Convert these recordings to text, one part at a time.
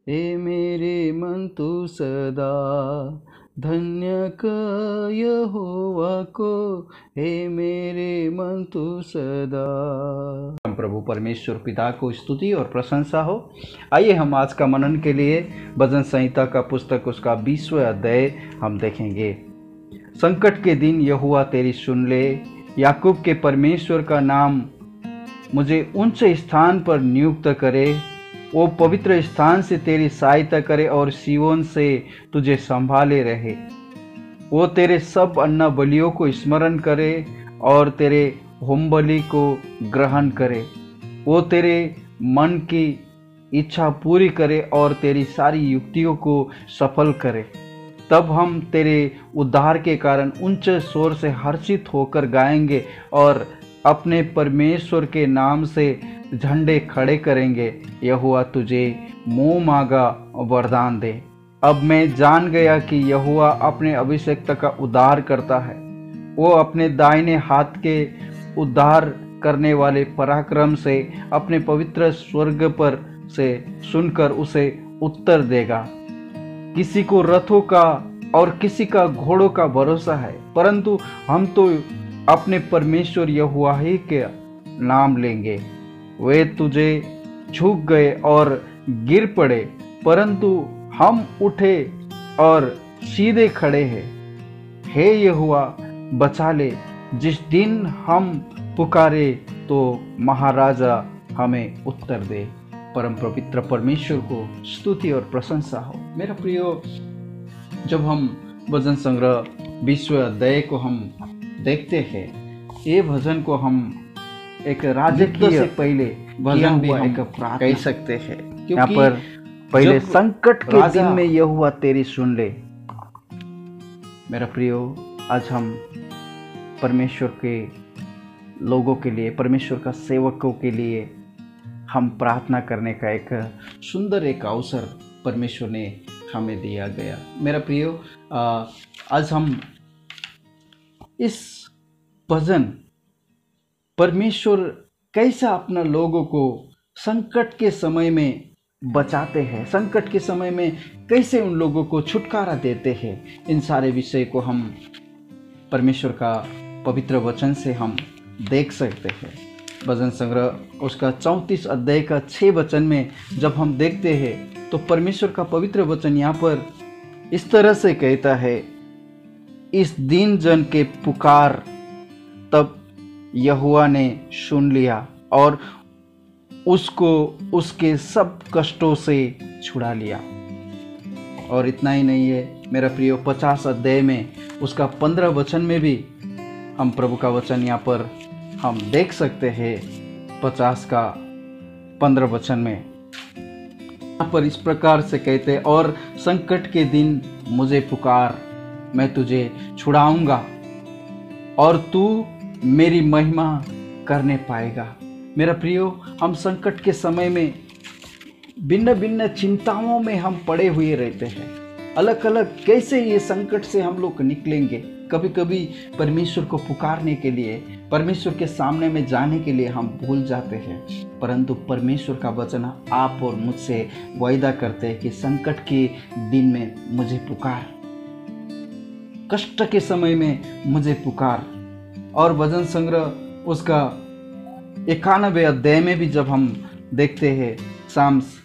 हे मेरे मन तू सदा धन्य कर यहोवा को, हे मेरे मन तू सदा। हम प्रभु परमेश्वर पिता को स्तुति और प्रशंसा हो। आइए हम आज का मनन के लिए भजन संहिता का पुस्तक उसका 20वां अध्याय हम देखेंगे। संकट के दिन यहोवा तेरी सुन ले, याकूब के परमेश्वर का नाम मुझे ऊंचे स्थान पर नियुक्त करे। वो पवित्र स्थान से तेरी सहायता करे और सियोन से तुझे संभाले रहे। वो तेरे सब अन्न बलियों को स्मरण करे और तेरे होम बलि को ग्रहण करे। वो तेरे मन की इच्छा पूरी करे और तेरी सारी युक्तियों को सफल करे। तब हम तेरे उद्धार के कारण ऊंचे स्वर से हर्षित होकर गाएंगे और अपने परमेश्वर के नाम से झंडे खड़े करेंगे। यहोवा तुझे मुँह मांगा वरदान दे। अब मैं जान गया कि यहोवा अपने अभिषिक्त का उद्धार करता है। वो अपने दाहिने हाथ के उद्धार करने वाले पराक्रम से अपने पवित्र स्वर्ग पर से सुनकर उसे उत्तर देगा। किसी को रथों का और किसी का घोड़ों का भरोसा है, परंतु हम तो अपने परमेश्वर यहोवा ही के नाम लेंगे। वे तुझे झुक गए और गिर पड़े, परंतु हम उठे और सीधे खड़े हैं। हे यहोवा बचा ले, जिस दिन हम पुकारे तो महाराजा हमें उत्तर दे। परम पवित्र परमेश्वर को स्तुति और प्रशंसा हो। मेरा प्रियो, जब हम भजन संग्रह 20वें अध्याय को हम देखते हैं, ये भजन को हम एक राजकीय से पहले भजन भी हम कह सकते हैं। यहाँ पर पहले संकट के दिन में यहोवा तेरी सुन ले। मेरा प्रियो, आज हम परमेश्वर के लोगों के लिए, परमेश्वर का सेवकों के लिए हम प्रार्थना करने का एक सुंदर एक अवसर परमेश्वर ने हमें दिया गया। मेरा प्रियो, आज हम इस भजन परमेश्वर कैसा अपना लोगों को संकट के समय में बचाते हैं, संकट के समय में कैसे उन लोगों को छुटकारा देते हैं, इन सारे विषय को हम परमेश्वर का पवित्र वचन से हम देख सकते हैं। भजन संग्रह उसका 34 अध्याय का 6 वचन में जब हम देखते हैं तो परमेश्वर का पवित्र वचन यहाँ पर इस तरह से कहता है, इस दीन जन के पुकार तब यहोवा ने सुन लिया और उसको उसके सब कष्टों से छुड़ा लिया। और इतना ही नहीं है मेरा प्रियो, 50 अध्याय में उसका 15 वचन में भी हम प्रभु का वचन यहाँ पर हम देख सकते हैं। 50 का 15 वचन में यहाँ पर इस प्रकार से कहते, और संकट के दिन मुझे पुकार, मैं तुझे छुड़ाऊंगा और तू मेरी महिमा करने पाएगा। मेरा प्रियो, हम संकट के समय में भिन्न भिन्न चिंताओं में हम पड़े हुए रहते हैं। अलग अलग कैसे ये संकट से हम लोग निकलेंगे। कभी कभी परमेश्वर को पुकारने के लिए, परमेश्वर के सामने में जाने के लिए हम भूल जाते हैं, परंतु परमेश्वर का वचन आप और मुझसे वायदा करते हैं कि संकट के दिन में मुझे पुकार, कष्ट के समय में मुझे पुकार। और भजन संग्रह उसका 91 अध्याय में भी जब हम देखते हैं, साम्स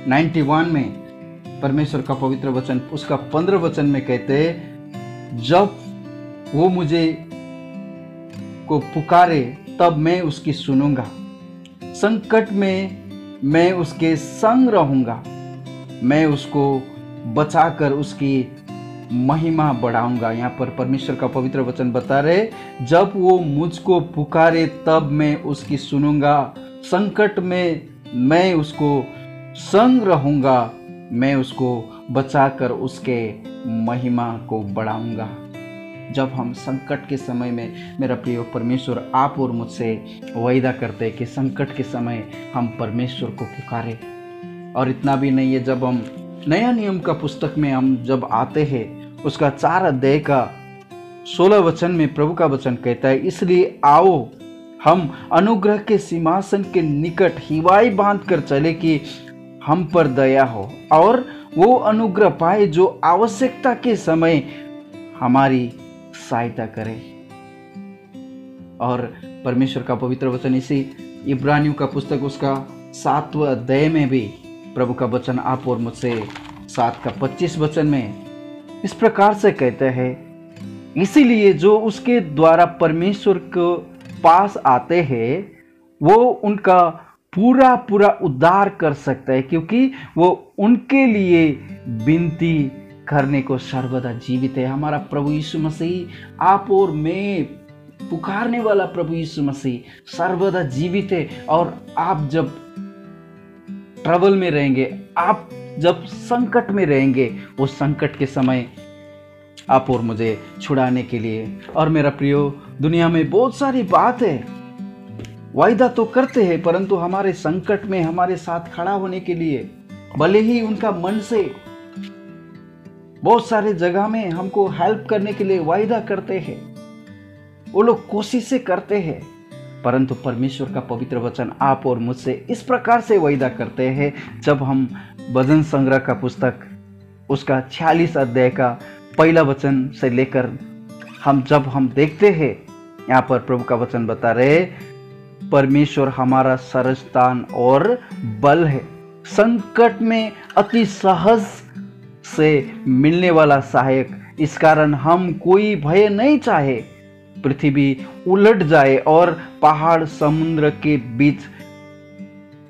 91 में परमेश्वर का पवित्र वचन उसका 15 वचन में कहते हैं, जब वो मुझे को पुकारे तब मैं उसकी सुनूंगा, संकट में मैं उसके संग रहूंगा, मैं उसको बचाकर उसकी महिमा बढ़ाऊंगा। यहाँ पर परमेश्वर का पवित्र वचन बता रहे, जब वो मुझको पुकारे तब मैं उसकी सुनूंगा, संकट में मैं उसको संग रहूंगा, मैं उसको बचाकर उसके महिमा को बढ़ाऊंगा। जब हम संकट के समय में मेरा प्रिय परमेश्वर आप और मुझसे वायदा करते हैं कि संकट के समय हम परमेश्वर को पुकारे। और इतना भी नहीं है, जब हम नया नियम का पुस्तक में हम जब आते हैं, उसका 4 अध्याय का 16 वचन में प्रभु का वचन कहता है, इसलिए आओ हम अनुग्रह के सिंहासन के निकट हिवाई बांध कर चले कि हम पर दया हो और वो अनुग्रह पाए जो आवश्यकता के समय हमारी सहायता करे। और परमेश्वर का पवित्र वचन इसी इब्रानियों का पुस्तक उसका 7वां अध्याय में भी प्रभु का वचन आप और मुझसे 7 का 25 वचन में इस प्रकार से कहते हैं, इसीलिए जो उसके द्वारा परमेश्वर को पास आते हैं वो उनका पूरा पूरा उद्धार कर सकता है, क्योंकि वो उनके लिए विनती करने को सर्वदा जीवित है। हमारा प्रभु यीशु मसीह, आप और मैं पुकारने वाला प्रभु यीशु मसीह सर्वदा जीवित है। और आप जब ट्रबल में रहेंगे, आप जब संकट में रहेंगे, उस संकट के समय आप और मुझे छुड़ाने के लिए। और मेरा प्रियो, दुनिया में बहुत सारी बात है, वायदा तो करते हैं, परंतु हमारे संकट में हमारे साथ खड़ा होने के लिए भले ही उनका मन से बहुत सारे जगह में हमको हेल्प करने के लिए वायदा करते हैं, वो लोग कोशिशें करते हैं, परंतु परमेश्वर का पवित्र वचन आप और मुझसे इस प्रकार से वायदा करते हैं। जब हम भजन संग्रह का पुस्तक उसका 46 अध्याय का पहला वचन से लेकर जब हम देखते हैं, यहाँ पर प्रभु का वचन बता रहे, परमेश्वर हमारा सरस्थान और बल है, संकट में अति सहज से मिलने वाला सहायक। इस कारण हम कोई भय नहीं चाहे, पृथ्वी उलट जाए और पहाड़ समुद्र के बीच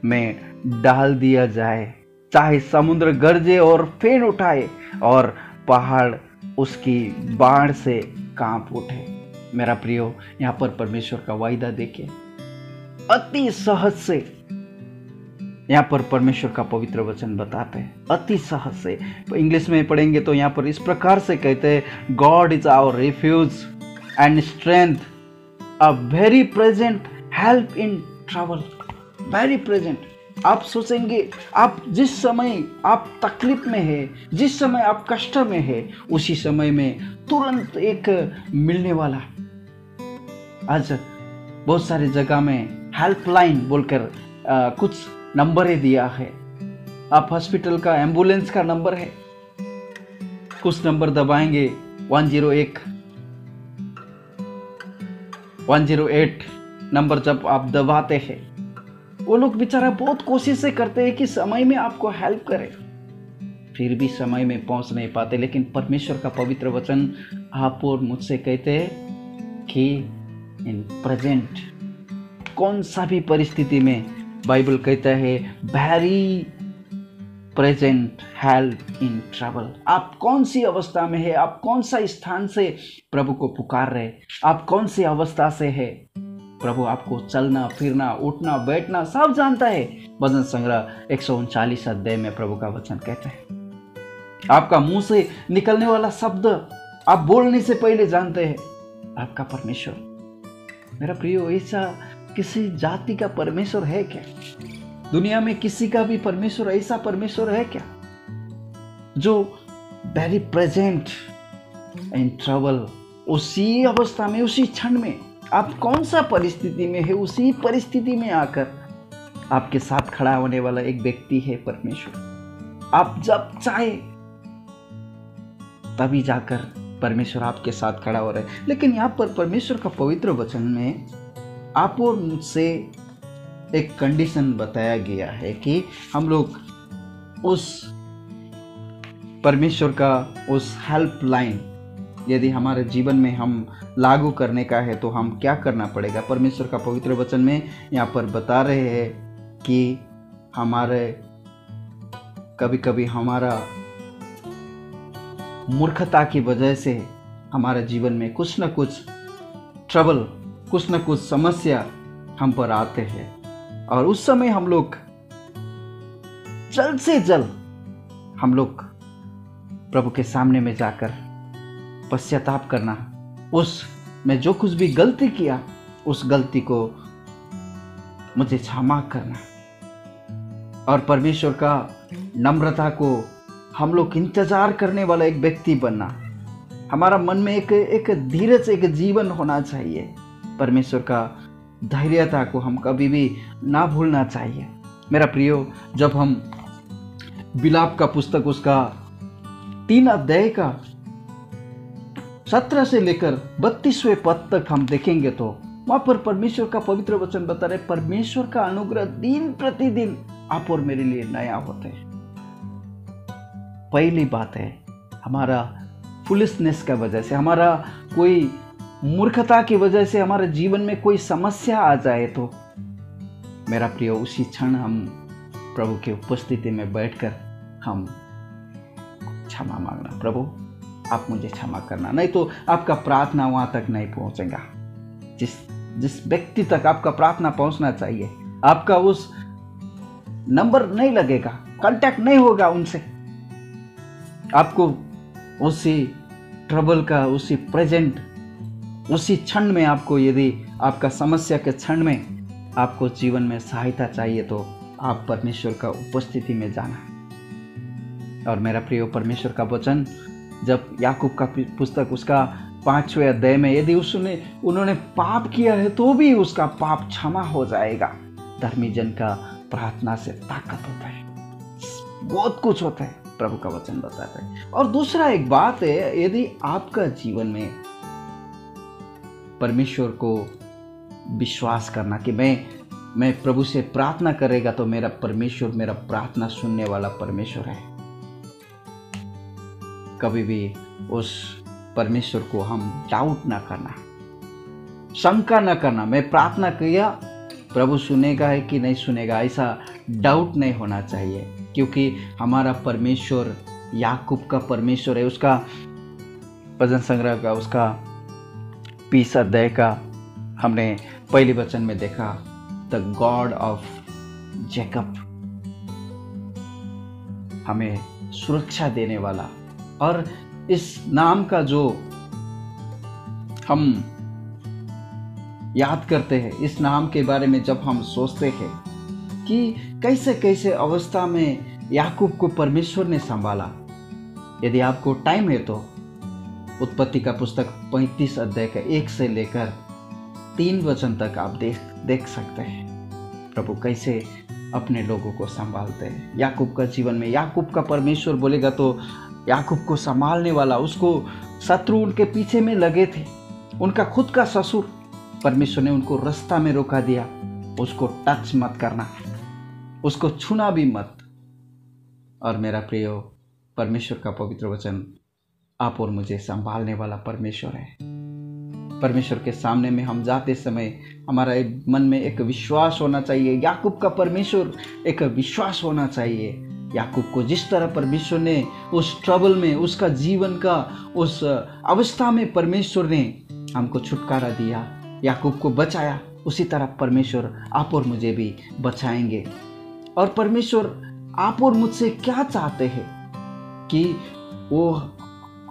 में डाल दिया जाए, चाहे समुद्र गरजे और फेन उठाए और पहाड़ उसकी बाढ़ से कांप उठे। मेरा प्रियो, यहाँ पर परमेश्वर का वायदा देखिए, अति सहज से यहाँ पर परमेश्वर का पवित्र वचन बताते हैं, अति सहज से। इंग्लिश में पढ़ेंगे तो यहाँ पर इस प्रकार से कहते हैं, God is our refuge and strength, a very present help in trouble. Very present. आप सोचेंगे, आप जिस समय आप तकलीफ में है, जिस समय आप कष्ट में है, उसी समय में तुरंत एक मिलने वाला। आज बहुत सारी जगह में हेल्पलाइन बोलकर कुछ नंबर दिया है। आप हॉस्पिटल का, एम्बुलेंस का नंबर है, कुछ नंबर दबाएंगे, 101, 108 नंबर जब आप दबाते हैं, वो लोग बेचारा बहुत कोशिशें करते हैं कि समय में आपको हेल्प करें, फिर भी समय में पहुंच नहीं पाते। लेकिन परमेश्वर का पवित्र वचन आप और मुझसे कहते हैं कि इन प्रेजेंट, कौन सा भी परिस्थिति में, बाइबल कहता है very present help in trouble. आप कौन सी अवस्था में है, आप कौन सा स्थान से प्रभु को पुकार रहे, आप कौन सी अवस्था से है, प्रभु आपको चलना फिरना उठना बैठना सब जानता है। भजन संग्रह 139 अध्याय में प्रभु का वचन कहता है, आपका मुंह से निकलने वाला शब्द आप बोलने से पहले जानते हैं आपका परमेश्वर। मेरा प्रियो, ऐसा किसी जाति का परमेश्वर है क्या? दुनिया में किसी का भी परमेश्वर, ऐसा परमेश्वर है क्या जो वेरी प्रेजेंट इन ट्रबल, उसी अवस्था में, उसी क्षण में, आप कौन सा परिस्थिति में है, उसी परिस्थिति में आकर आपके साथ खड़ा होने वाला एक व्यक्ति है परमेश्वर। आप जब चाहे तभी जाकर परमेश्वर आपके साथ खड़ा हो रहा है। लेकिन यहाँ पर परमेश्वर का पवित्र वचन में आप और मुझसे एक कंडीशन बताया गया है कि हम लोग उस परमेश्वर का उस हेल्पलाइन यदि हमारे जीवन में हम लागू करने का है तो हम क्या करना पड़ेगा। परमेश्वर का पवित्र वचन में यहाँ पर बता रहे हैं कि हमारे कभी कभी हमारा मूर्खता की वजह से हमारे जीवन में कुछ न कुछ ट्रबल, कुछ न कुछ समस्या हम पर आते हैं, और उस समय हम लोग जल्द से जल्द हम लोग प्रभु के सामने में जाकर पश्चाताप करना, उस में जो कुछ भी गलती किया उस गलती को मुझे क्षमा करना, और परमेश्वर का नम्रता को हम लोग इंतजार करने वाला एक व्यक्ति बनना। हमारा मन में एक धीरज, एक जीवन होना चाहिए। परमेश्वर का धैर्यता को हम कभी भी ना भूलना चाहिए। मेरा प्रियो, जब हम विलाप का पुस्तक उसका 3 अध्याय का 17 से लेकर 32वें पद तक हम देखेंगे तो वहां पर परमेश्वर का पवित्र वचन बता रहे, परमेश्वर का अनुग्रह दिन प्रतिदिन आप और मेरे लिए नया होता है। पहली बात है, हमारा फुलिशनेस का वजह से, हमारा कोई मूर्खता की वजह से हमारे जीवन में कोई समस्या आ जाए तो मेरा प्रिय, उसी क्षण हम प्रभु की उपस्थिति में बैठकर हम क्षमा मांगना, प्रभु आप मुझे क्षमा करना। नहीं तो आपका प्रार्थना वहां तक नहीं पहुंचेगा जिस व्यक्ति तक आपका प्रार्थना पहुंचना चाहिए। आपका उस नंबर नहीं लगेगा, कांटेक्ट नहीं होगा उनसे। आपको उसी ट्रबल का, उसी प्रेजेंट, उसी क्षण में आपको, यदि आपका समस्या के क्षण में आपको जीवन में सहायता चाहिए तो आप परमेश्वर का उपस्थिति में जाना। और मेरा प्रिय, परमेश्वर का वचन जब याकूब का पुस्तक उसका 5वें अध्याय में, यदि उन्होंने पाप किया है तो भी उसका पाप क्षमा हो जाएगा। धर्मी जन का प्रार्थना से ताकत होता है, बहुत कुछ होता है, प्रभु का वचन बताता है। और दूसरा एक बात है, यदि आपका जीवन में परमेश्वर को विश्वास करना कि मैं प्रभु से प्रार्थना करेगा तो मेरा परमेश्वर मेरा प्रार्थना सुनने वाला परमेश्वर है। कभी भी उस परमेश्वर को हम डाउट ना करना, शंका ना करना। मैं प्रार्थना किया, प्रभु सुनेगा है कि नहीं सुनेगा, ऐसा डाउट नहीं होना चाहिए, क्योंकि हमारा परमेश्वर याकूब का परमेश्वर है। उसका भजन संग्रह का उसका 20 अध्याय का हमने पहले वचन में देखा, द गॉड ऑफ जैकब, हमें सुरक्षा देने वाला। और इस नाम का जो हम याद करते हैं, इस नाम के बारे में जब हम सोचते हैं कि कैसे कैसे अवस्था में याकूब को परमेश्वर ने संभाला। यदि आपको टाइम है तो उत्पत्ति का पुस्तक 35 अध्याय का 1 से लेकर 3 वचन तक आप देख सकते हैं प्रभु कैसे अपने लोगों को संभालते हैं। याकूब का जीवन में, याकूब का परमेश्वर बोलेगा तो याकूब को संभालने वाला, उसको शत्रु उनके पीछे में लगे थे, उनका खुद का ससुर, परमेश्वर ने उनको रास्ता में रोका दिया, उसको टच मत करना, उसको छूना भी मत। और मेरा प्रिय, परमेश्वर का पवित्र वचन आप और मुझे संभालने वाला परमेश्वर है। परमेश्वर के सामने में हम जाते समय हमारा मन में एक विश्वास होना चाहिए, याकूब का परमेश्वर एक विश्वास होना चाहिए। याकूब को जिस तरह परमेश्वर ने उस ट्रबल में, उसका जीवन का उस अवस्था में परमेश्वर ने हमको छुटकारा दिया, याकूब को बचाया, उसी तरह परमेश्वर आप और मुझे भी बचाएंगे। और परमेश्वर आप और मुझसे क्या चाहते हैं कि वो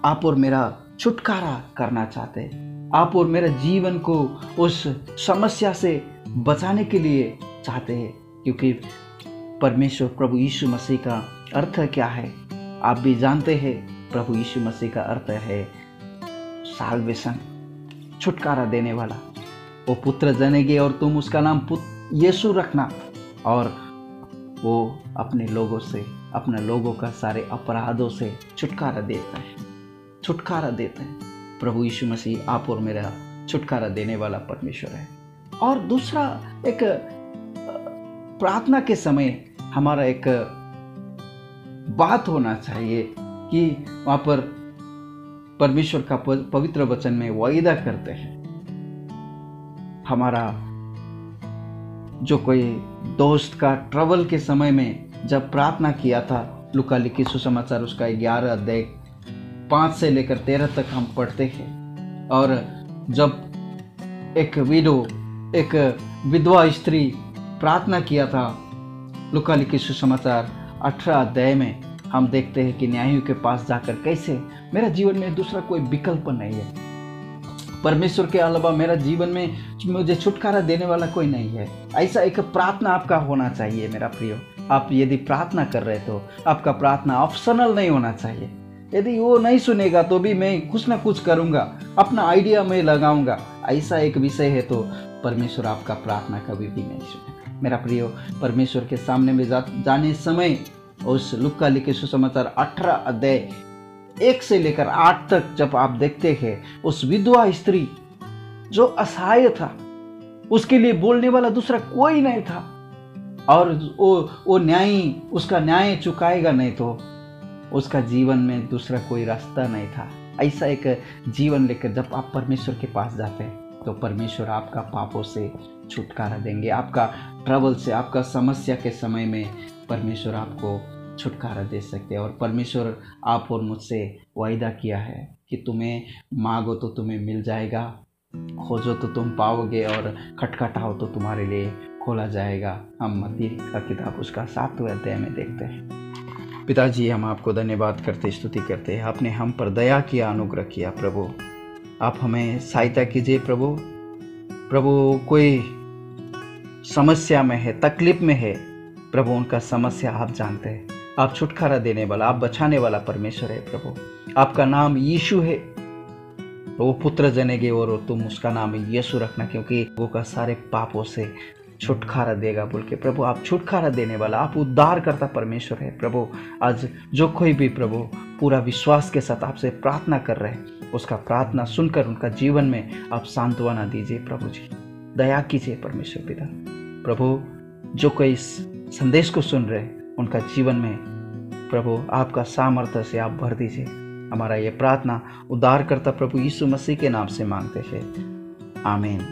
आप और मेरा छुटकारा करना चाहते हैं, आप और मेरा जीवन को उस समस्या से बचाने के लिए चाहते हैं। क्योंकि परमेश्वर प्रभु यीशु मसीह का अर्थ क्या है आप भी जानते हैं। प्रभु यीशु मसीह का अर्थ है साल्वेशन, छुटकारा देने वाला। वो पुत्र जनेंगे और तुम उसका नाम यीशु रखना, और वो अपने लोगों से, अपने लोगों का सारे अपराधों से छुटकारा देता है, छुटकारा देते हैं। प्रभु यीशु मसीह आप और मेरा छुटकारा देने वाला परमेश्वर है। और दूसरा, एक प्रार्थना के समय हमारा एक बात होना चाहिए कि वहाँ पर परमेश्वर का पवित्र वचन में वायदा करते हैं, हमारा जो कोई दोस्त का ट्रबल के समय में जब प्रार्थना किया था, लूका लिखी सुसमाचार उसका 11 अध्याय 5 से लेकर 13 तक हम पढ़ते हैं। और जब एक विडो, एक विधवा स्त्री प्रार्थना किया था, लूका लिखी सुसमाचार 18 अध्याय में हम देखते हैं कि न्यायियों के पास जाकर कैसे मेरा जीवन में दूसरा कोई विकल्प नहीं है, परमेश्वर के अलावा मेरा जीवन में मुझे छुटकारा देने वाला कोई नहीं है। ऐसा एक प्रार्थना आपका होना चाहिए मेरा प्रियो। आप यदि प्रार्थना कर रहे तो आपका प्रार्थना ऑप्शनल नहीं होना चाहिए। यदि वो नहीं सुनेगा तो भी मैं कुछ ना कुछ करूँगा, अपना आइडिया में लगाऊंगा, ऐसा एक विषय है तो परमेश्वर आपका प्रार्थना कभी भी नहीं सुनेगा। मेरा प्रियो, परमेश्वर के सामने में जाने समय उस लुक्का लिखे सुसमाचार 18 अध्याय 1 से लेकर 8 तक जब आप देखते हैं, उस विधवा स्त्री जो असहाय था, उसके लिए बोलने वाला दूसरा कोई नहीं था, और वो न्यायी उसका न्याय चुकाएगा नहीं तो उसका जीवन में दूसरा कोई रास्ता नहीं था। ऐसा एक जीवन लेकर जब आप परमेश्वर के पास जाते हैं तो परमेश्वर आपका पापों से छुटकारा देंगे, आपका ट्रबल से, आपका समस्या के समय में परमेश्वर आपको छुटकारा दे सकते हैं। और परमेश्वर आप और मुझसे वायदा किया है कि तुम्हें मांगो तो तुम्हें मिल जाएगा, खोजो तो तुम पाओगे, और खटखटाओ तो तुम्हारे लिए खोला जाएगा। हम मत्ती का किताब उसका 7वें अध्याय में देखते हैं। पिताजी, हम आपको धन्यवाद करते, स्तुति करते हैं, आपने हम पर दया किया, अनुग्रह किया। प्रभु आप हमें सहायता कीजिए। प्रभु कोई समस्या में है, तकलीफ में है, प्रभु उनका समस्या आप जानते हैं। आप छुटकारा देने वाला, आप बचाने वाला परमेश्वर है। प्रभु आपका नाम यीशु है, वो पुत्र जनेगे और तुम उसका नाम यीशु रखना, क्योंकि वो का सारे पापों से छुटकारा देगा बोल के। प्रभु आप छुटकारा देने वाला, आप उद्धार करता परमेश्वर है। प्रभु आज जो कोई भी प्रभु पूरा विश्वास के साथ आपसे प्रार्थना कर रहे हैं, उसका प्रार्थना सुनकर उनका जीवन में आप सांत्वना दीजिए। प्रभु जी दया कीजिए परमेश्वर पिता। प्रभु जो कोई इस संदेश को सुन रहे उनका जीवन में प्रभु आपका सामर्थ्य से आप भर दीजिए। हमारा ये प्रार्थना उद्धार करता प्रभु यीशु मसीह के नाम से मांगते हैं, आमीन।